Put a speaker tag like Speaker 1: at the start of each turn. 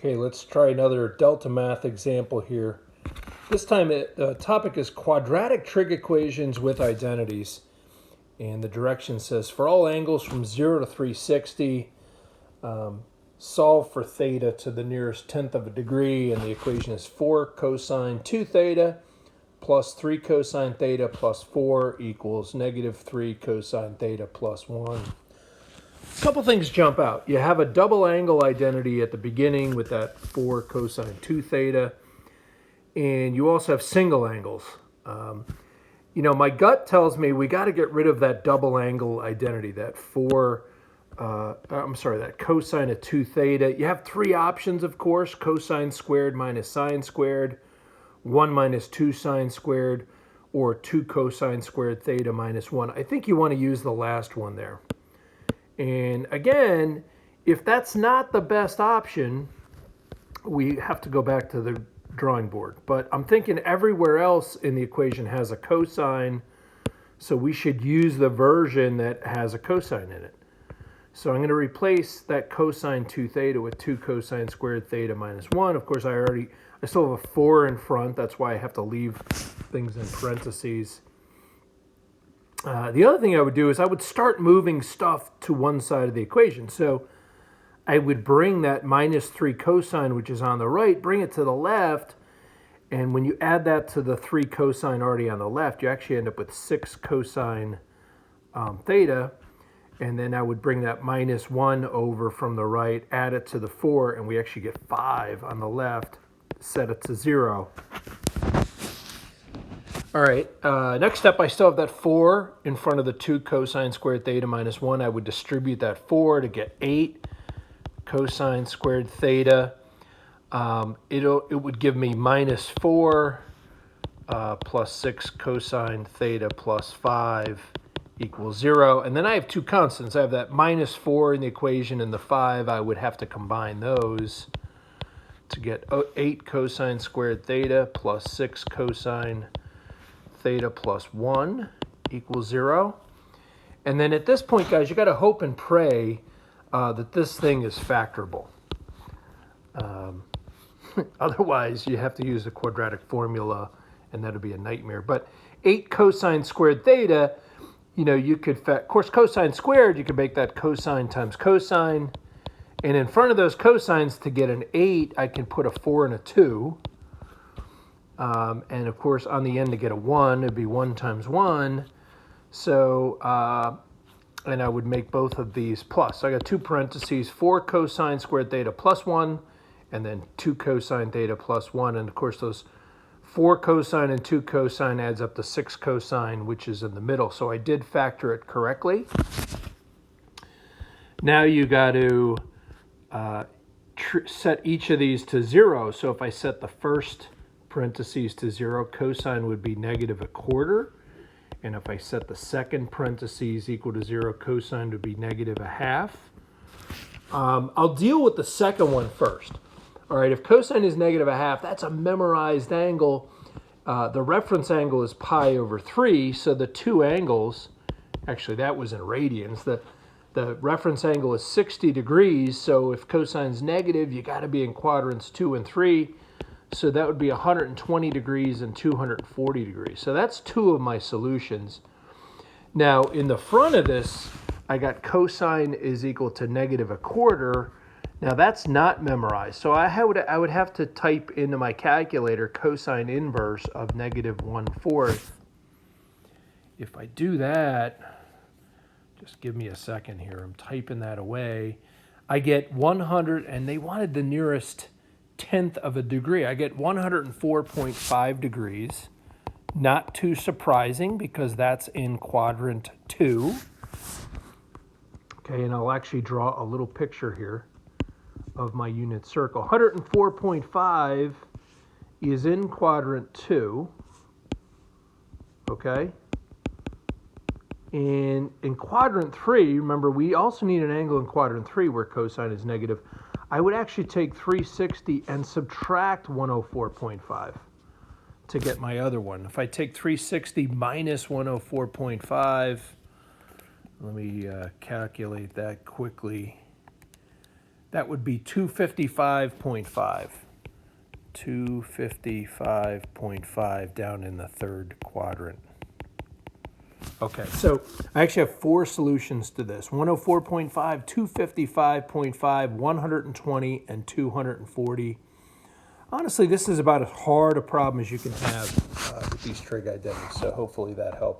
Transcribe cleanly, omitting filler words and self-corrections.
Speaker 1: Okay, let's try another delta math example here. This time the topic is quadratic trig equations with identities. And the direction says for all angles from 0 to 360, solve for theta to the nearest tenth of a degree. And the equation is 4 cosine 2 theta plus 3 cosine theta plus 4 equals negative 3 cosine theta plus 1. A couple things jump out. You have a double angle identity at the beginning with that 4 cosine 2 theta, and you also have single angles. My gut tells me we got to get rid of that double angle identity, that that cosine of 2 theta. You have three options, of course: cosine squared minus sine squared, 1 minus 2 sine squared, or 2 cosine squared theta minus 1. I think you want to use the last one there. And again, if that's not the best option, we have to go back to the drawing board. But I'm thinking everywhere else in the equation has a cosine, so we should use the version that has a cosine in it. So I'm going to replace that cosine 2 theta with 2 cosine squared theta minus 1. Of course, I still have a 4 in front. That's why I have to leave things in parentheses. The other thing I would do is I would start moving stuff to one side of the equation. So I would bring that minus 3 cosine, which is on the right, bring it to the left. And when you add that to the 3 cosine already on the left, you actually end up with 6 cosine theta. And then I would bring that minus 1 over from the right, add it to the 4, and we actually get 5 on the left, set it to 0. All right, next step, I still have that 4 in front of the 2 cosine squared theta minus 1. I would distribute that 4 to get 8 cosine squared theta. It would give me minus 4 plus 6 cosine theta plus 5 equals 0. And then I have two constants. I have that minus 4 in the equation and the 5. I would have to combine those to get 8 cosine squared theta plus 6 cosine theta plus 1 equals 0. And then at this point, guys, you got to hope and pray that this thing is factorable. Otherwise, you have to use the quadratic formula, and that'll be a nightmare. But 8 cosine squared theta, you could, of course, cosine squared, you could make that cosine times cosine. And in front of those cosines, to get an 8, I can put a 4 and a 2. And of course, on the end to get a 1, it'd be 1 times 1. So, and I would make both of these plus. So I got two parentheses, 4 cosine squared theta plus 1, and then 2 cosine theta plus 1. And of course, those 4 cosine and 2 cosine adds up to 6 cosine, which is in the middle. So I did factor it correctly. Now you got to set each of these to 0. So if I set the first parentheses to 0, cosine would be negative a quarter. And if I set the second parentheses equal to 0, cosine would be negative a half. I'll deal with the second one first. All right, if cosine is negative a half, that's a memorized angle. The reference angle is pi over 3, so the two angles, actually that was in radians, the reference angle is 60 degrees, so if cosine's negative, you got to be in quadrants 2 and 3. So that would be 120 degrees and 240 degrees. So that's two of my solutions. Now, in the front of this, I got cosine is equal to negative a quarter. Now, that's not memorized. So I would have to type into my calculator cosine inverse of negative 1/4. If I do that, just give me a second here. I'm typing that away. I get 100, and they wanted the nearest tenth of a degree. I get 104.5 degrees. Not too surprising because that's in quadrant 2. Okay, and I'll actually draw a little picture here of my unit circle. 104.5 is in quadrant 2. Okay? And in quadrant 3, remember, we also need an angle in quadrant 3 where cosine is negative. I would actually take 360 and subtract 104.5 to get my other one. If I take 360 minus 104.5, let me calculate that quickly. that would be 255.5. 255.5 down in the third quadrant. Okay, so I actually have 4 solutions to this. 104.5, 255.5, 120, and 240. Honestly, this is about as hard a problem as you can have with these trig identities, so hopefully that helps.